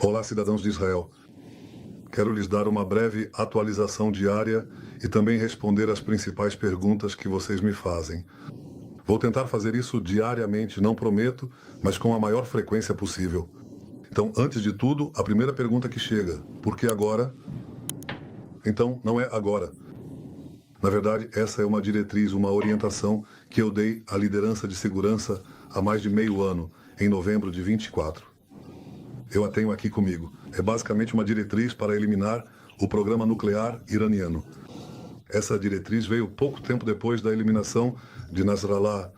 Olá, cidadãos de Israel. Quero lhes dar uma breve atualização diária e também responder às principais perguntas que vocês me fazem. Vou tentar fazer isso diariamente, não prometo, mas com a maior frequência possível. Então, antes de tudo, a primeira pergunta que chega: por que agora? Então, não é agora. Na verdade, essa é uma diretriz, uma orientação que eu dei à liderança de segurança há mais de meio ano, em novembro de 24. Eu a tenho aqui comigo. É basicamente uma diretriz para eliminar o programa nuclear iraniano. Essa diretriz veio pouco tempo depois da eliminação de Nasrallah.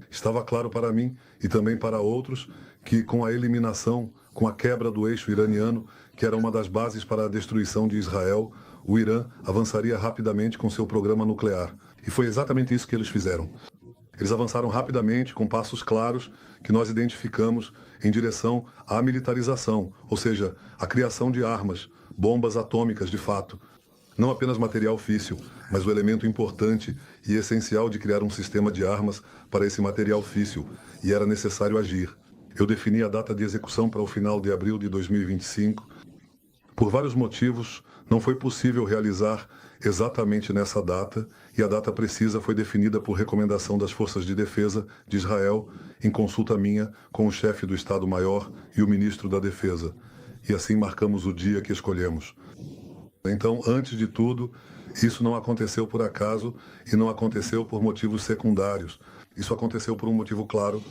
Estava claro para mim e também para outros que com a eliminação, com a quebra do eixo iraniano, que era uma das bases para a destruição de Israel, o Irã avançaria rapidamente com seu programa nuclear. E foi exatamente isso que eles fizeram. Eles avançaram rapidamente, com passos claros, que nós identificamos em direção à militarização, ou seja, a criação de armas, bombas atômicas de fato. Não apenas material físsil, mas o elemento importante e essencial de criar um sistema de armas para esse material físsil, e era necessário agir. Eu defini a data de execução para o final de abril de 2025. Por vários motivos, não foi possível realizar exatamente nessa data, e a data precisa foi definida por recomendação das Forças de Defesa de Israel, em consulta minha com o chefe do Estado-Maior e o ministro da Defesa. E assim marcamos o dia que escolhemos. Então, antes de tudo, isso não aconteceu por acaso e não aconteceu por motivos secundários. Isso aconteceu por um motivo claro.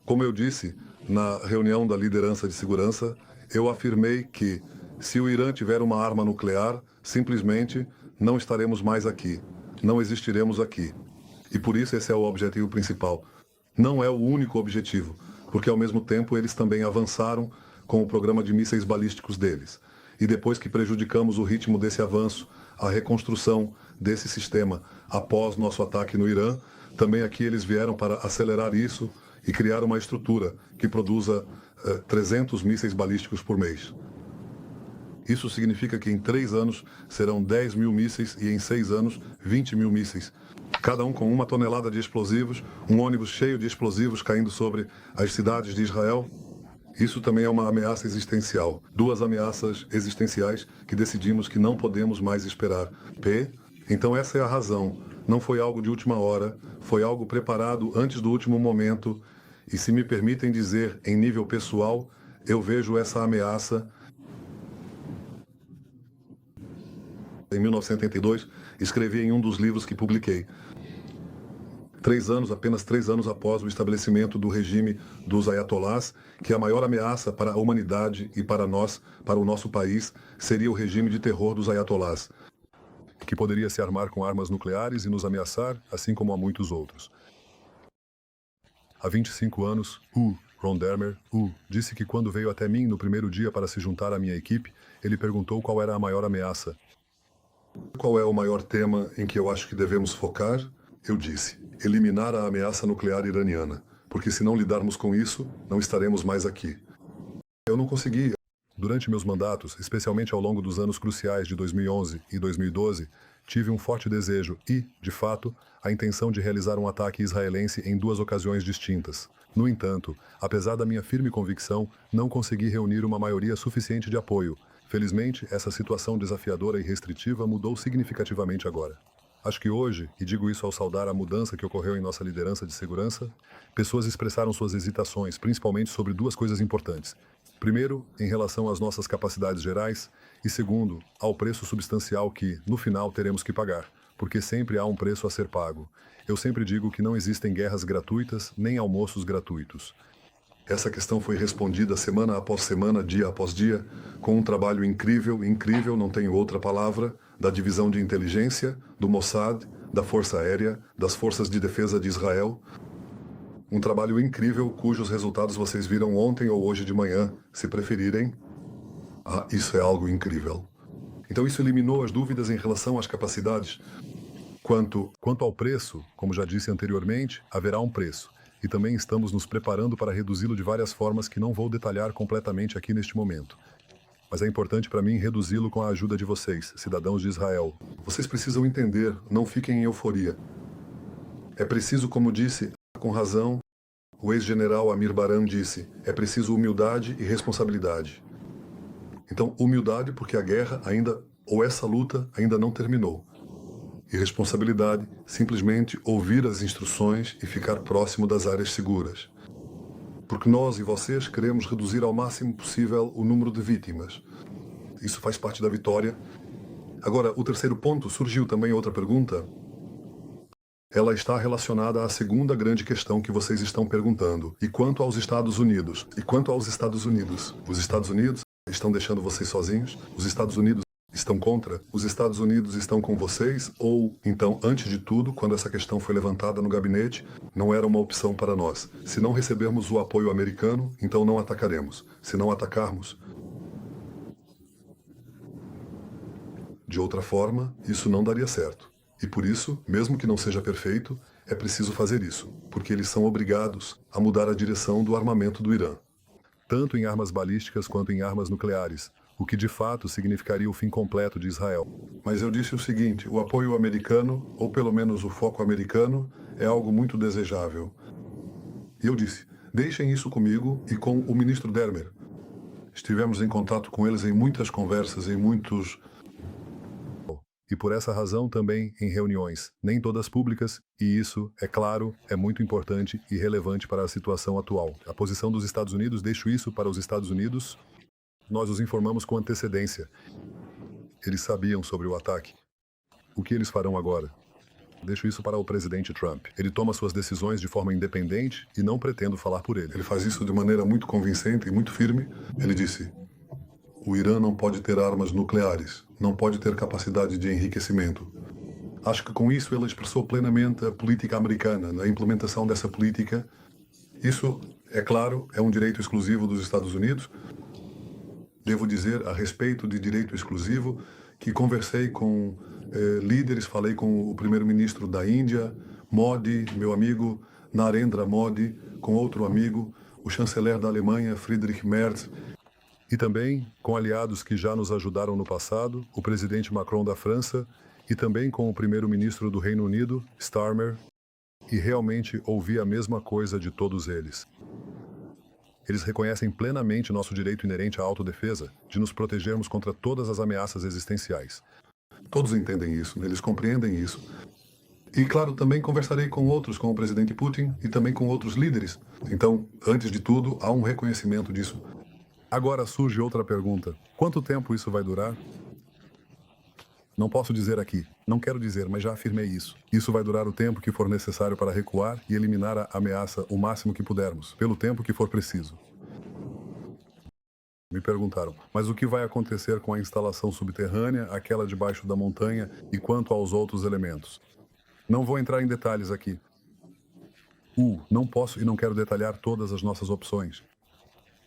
Como eu disse na reunião da liderança de segurança, eu afirmei que se o Irã tiver uma arma nuclear, simplesmente não estaremos mais aqui. Não existiremos aqui. E por isso esse é o objetivo principal. Não é o único objetivo, porque ao mesmo tempo eles também avançaram com o programa de mísseis balísticos deles. E depois que prejudicamos o ritmo desse avanço, a reconstrução desse sistema após nosso ataque no Irã, também aqui eles vieram para acelerar isso e criar uma estrutura que produza 300 mísseis balísticos por mês. Isso significa que em 3 anos serão 10 mil mísseis e em 6 anos 20 mil mísseis. Cada um com 1 tonelada de explosivos, um ônibus cheio de explosivos caindo sobre as cidades de Israel. Isso também é uma ameaça existencial. 2 ameaças existenciais que decidimos que não podemos mais esperar. Então essa é a razão. Não foi algo de última hora, foi algo preparado antes do último momento. E se me permitem dizer, em nível pessoal, eu vejo essa ameaça. Em 1982, escrevi em um dos livros que publiquei. Apenas 3 anos após o estabelecimento do regime dos ayatolás, que a maior ameaça para a humanidade e para nós, para o nosso país, seria o regime de terror dos ayatolás, que poderia se armar com armas nucleares e nos ameaçar, assim como a muitos outros. Há 25 anos, Ron Dermer, disse que quando veio até mim no primeiro dia para se juntar à minha equipe, ele perguntou qual era a maior ameaça. Qual é o maior tema em que eu acho que devemos focar? Eu disse: eliminar a ameaça nuclear iraniana, porque se não lidarmos com isso, não estaremos mais aqui. Eu não consegui. Durante meus mandatos, especialmente ao longo dos anos cruciais de 2011 e 2012, tive um forte desejo e, de fato, a intenção de realizar um ataque israelense em 2 ocasiões distintas. No entanto, apesar da minha firme convicção, não consegui reunir uma maioria suficiente de apoio. Felizmente, essa situação desafiadora e restritiva mudou significativamente agora. Acho que hoje, e digo isso ao saudar a mudança que ocorreu em nossa liderança de segurança, pessoas expressaram suas hesitações, principalmente sobre 2 coisas importantes. Primeiro, em relação às nossas capacidades gerais, e segundo, ao preço substancial que, no final, teremos que pagar, porque sempre há um preço a ser pago. Eu sempre digo que não existem guerras gratuitas, nem almoços gratuitos. Essa questão foi respondida semana após semana, dia após dia, com um trabalho incrível, não tenho outra palavra, da Divisão de Inteligência, do Mossad, da Força Aérea, das Forças de Defesa de Israel. Um trabalho incrível, cujos resultados vocês viram ontem ou hoje de manhã, se preferirem. Isso é algo incrível. Então isso eliminou as dúvidas em relação às capacidades. Quanto ao preço, como já disse anteriormente, haverá um preço. E também estamos nos preparando para reduzi-lo de várias formas que não vou detalhar completamente aqui neste momento. Mas é importante para mim reduzi-lo com a ajuda de vocês, cidadãos de Israel. Vocês precisam entender, não fiquem em euforia. É preciso, como disse, com razão, o ex-general Amir Baran disse, é preciso humildade e responsabilidade. Então, humildade porque a guerra ainda, ou essa luta ainda não terminou. E responsabilidade, simplesmente ouvir as instruções e ficar próximo das áreas seguras. Porque nós e vocês queremos reduzir ao máximo possível o número de vítimas. Isso faz parte da vitória. Agora, o terceiro ponto, surgiu também outra pergunta. Ela está relacionada à segunda grande questão que vocês estão perguntando. E quanto aos Estados Unidos? Os Estados Unidos estão deixando vocês sozinhos? Os Estados Unidos estão contra? Os Estados Unidos estão com vocês? Ou, então, antes de tudo, quando essa questão foi levantada no gabinete, não era uma opção para nós. Se não recebermos o apoio americano, então não atacaremos. Se não atacarmos, de outra forma, isso não daria certo. E por isso, mesmo que não seja perfeito, é preciso fazer isso, porque eles são obrigados a mudar a direção do armamento do Irã, tanto em armas balísticas quanto em armas nucleares, o que de fato significaria o fim completo de Israel. Mas eu disse o seguinte, o apoio americano, ou pelo menos o foco americano, é algo muito desejável. E eu disse, deixem isso comigo e com o ministro Dermer. Estivemos em contato com eles em muitas conversas, e por essa razão também em reuniões, nem todas públicas, e isso, é claro, é muito importante e relevante para a situação atual. A posição dos Estados Unidos, deixo isso para os Estados Unidos. Nós os informamos com antecedência. Eles sabiam sobre o ataque. O que eles farão agora? Deixo isso para o presidente Trump. Ele toma suas decisões de forma independente e não pretendo falar por ele. Ele faz isso de maneira muito convincente e muito firme. Ele disse, o Irã não pode ter armas nucleares, não pode ter capacidade de enriquecimento. Acho que com isso ele expressou plenamente a política americana, a implementação dessa política. Isso, é claro, é um direito exclusivo dos Estados Unidos. Devo dizer, a respeito de direito exclusivo, que conversei com líderes, falei com o primeiro-ministro da Índia, Modi, meu amigo, Narendra Modi, com outro amigo, o chanceler da Alemanha, Friedrich Merz, e também com aliados que já nos ajudaram no passado, o presidente Macron da França, e também com o primeiro-ministro do Reino Unido, Starmer, e realmente ouvi a mesma coisa de todos eles. Eles reconhecem plenamente nosso direito inerente à autodefesa, de nos protegermos contra todas as ameaças existenciais. Todos entendem isso, eles compreendem isso. E, claro, também conversarei com outros, com o presidente Putin e também com outros líderes. Então, antes de tudo, há um reconhecimento disso. Agora surge outra pergunta. Quanto tempo isso vai durar? Não posso dizer aqui. Não quero dizer, mas já afirmei isso. Isso vai durar o tempo que for necessário para recuar e eliminar a ameaça o máximo que pudermos, pelo tempo que for preciso. Me perguntaram, mas o que vai acontecer com a instalação subterrânea, aquela debaixo da montanha e quanto aos outros elementos? Não vou entrar em detalhes aqui. Não posso e não quero detalhar todas as nossas opções.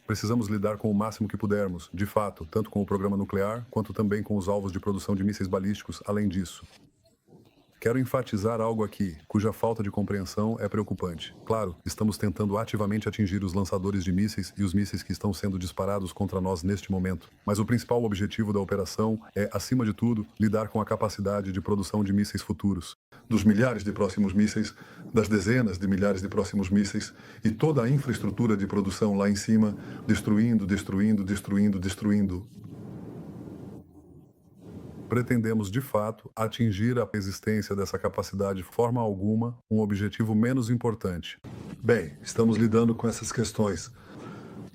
Precisamos lidar com o máximo que pudermos, de fato, tanto com o programa nuclear, quanto também com os alvos de produção de mísseis balísticos, além disso. Quero enfatizar algo aqui, cuja falta de compreensão é preocupante. Claro, estamos tentando ativamente atingir os lançadores de mísseis e os mísseis que estão sendo disparados contra nós neste momento. Mas o principal objetivo da operação é, acima de tudo, lidar com a capacidade de produção de mísseis futuros. Dos milhares de próximos mísseis, das dezenas de milhares de próximos mísseis e toda a infraestrutura de produção lá em cima, destruindo. Pretendemos, de fato, atingir a existência dessa capacidade de forma alguma, um objetivo menos importante. Bem, estamos lidando com essas questões.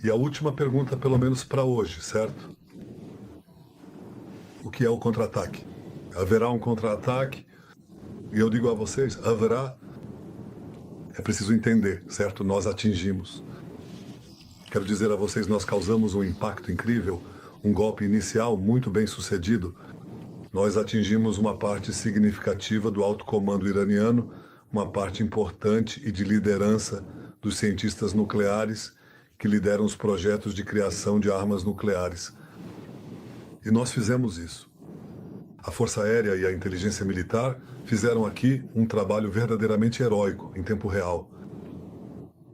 E a última pergunta, pelo menos para hoje, certo? O que é o contra-ataque? Haverá um contra-ataque? E eu digo a vocês, haverá. É preciso entender, certo? Nós atingimos. Quero dizer a vocês, nós causamos um impacto incrível, um golpe inicial muito bem sucedido. Nós atingimos uma parte significativa do alto comando iraniano, uma parte importante e de liderança dos cientistas nucleares que lideram os projetos de criação de armas nucleares. E nós fizemos isso. A Força Aérea e a Inteligência Militar fizeram aqui um trabalho verdadeiramente heróico, em tempo real.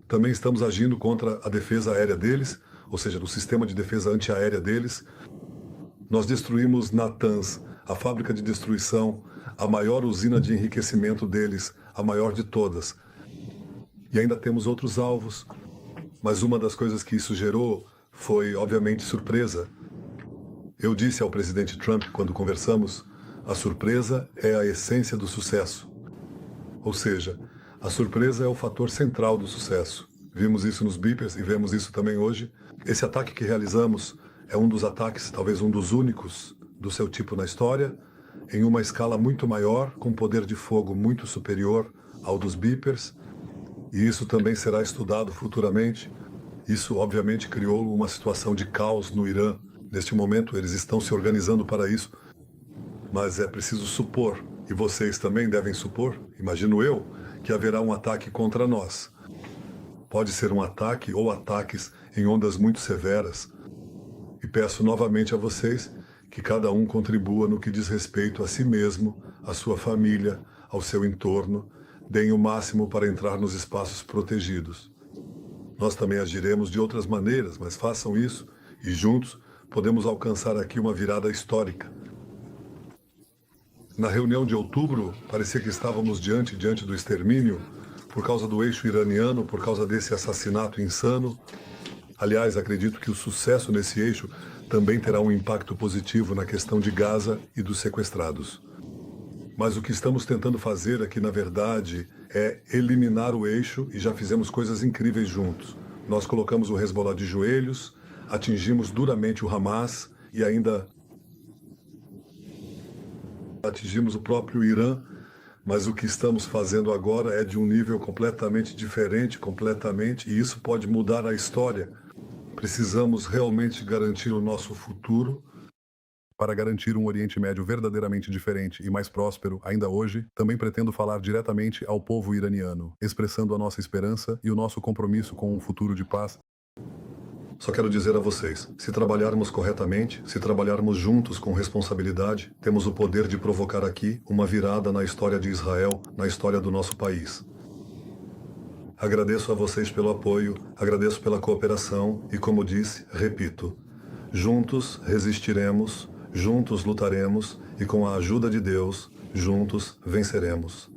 Também estamos agindo contra a defesa aérea deles, ou seja, do sistema de defesa antiaérea deles. Nós destruímos Natanz, a fábrica de destruição, a maior usina de enriquecimento deles, a maior de todas. E ainda temos outros alvos, mas uma das coisas que isso gerou foi, obviamente, surpresa. Eu disse ao presidente Trump quando conversamos, a surpresa é a essência do sucesso. Ou seja, a surpresa é o fator central do sucesso. Vimos isso nos beepers e vemos isso também hoje. Esse ataque que realizamos é um dos ataques, talvez um dos únicos do seu tipo na história, em uma escala muito maior, com poder de fogo muito superior ao dos beepers, e isso também será estudado futuramente. Isso, obviamente, criou uma situação de caos no Irã. Neste momento, eles estão se organizando para isso, mas é preciso supor, e vocês também devem supor, imagino eu, que haverá um ataque contra nós. Pode ser um ataque ou ataques em ondas muito severas. E peço novamente a vocês que cada um contribua no que diz respeito a si mesmo, à sua família, ao seu entorno, deem o máximo para entrar nos espaços protegidos. Nós também agiremos de outras maneiras, mas façam isso e juntos podemos alcançar aqui uma virada histórica. Na reunião de outubro, parecia que estávamos diante do extermínio por causa do eixo iraniano, por causa desse assassinato insano. Aliás, acredito que o sucesso nesse eixo também terá um impacto positivo na questão de Gaza e dos sequestrados. Mas o que estamos tentando fazer aqui, na verdade, é eliminar o eixo e já fizemos coisas incríveis juntos. Nós colocamos o Hezbollah de joelhos, atingimos duramente o Hamas e ainda atingimos o próprio Irã, mas o que estamos fazendo agora é de um nível completamente diferente, e isso pode mudar a história. Precisamos realmente garantir o nosso futuro. Para garantir um Oriente Médio verdadeiramente diferente e mais próspero, ainda hoje, também pretendo falar diretamente ao povo iraniano, expressando a nossa esperança e o nosso compromisso com um futuro de paz. Só quero dizer a vocês, se trabalharmos corretamente, se trabalharmos juntos com responsabilidade, temos o poder de provocar aqui uma virada na história de Israel, na história do nosso país. Agradeço a vocês pelo apoio, agradeço pela cooperação e, como disse, repito, juntos resistiremos, juntos lutaremos e, com a ajuda de Deus, juntos venceremos.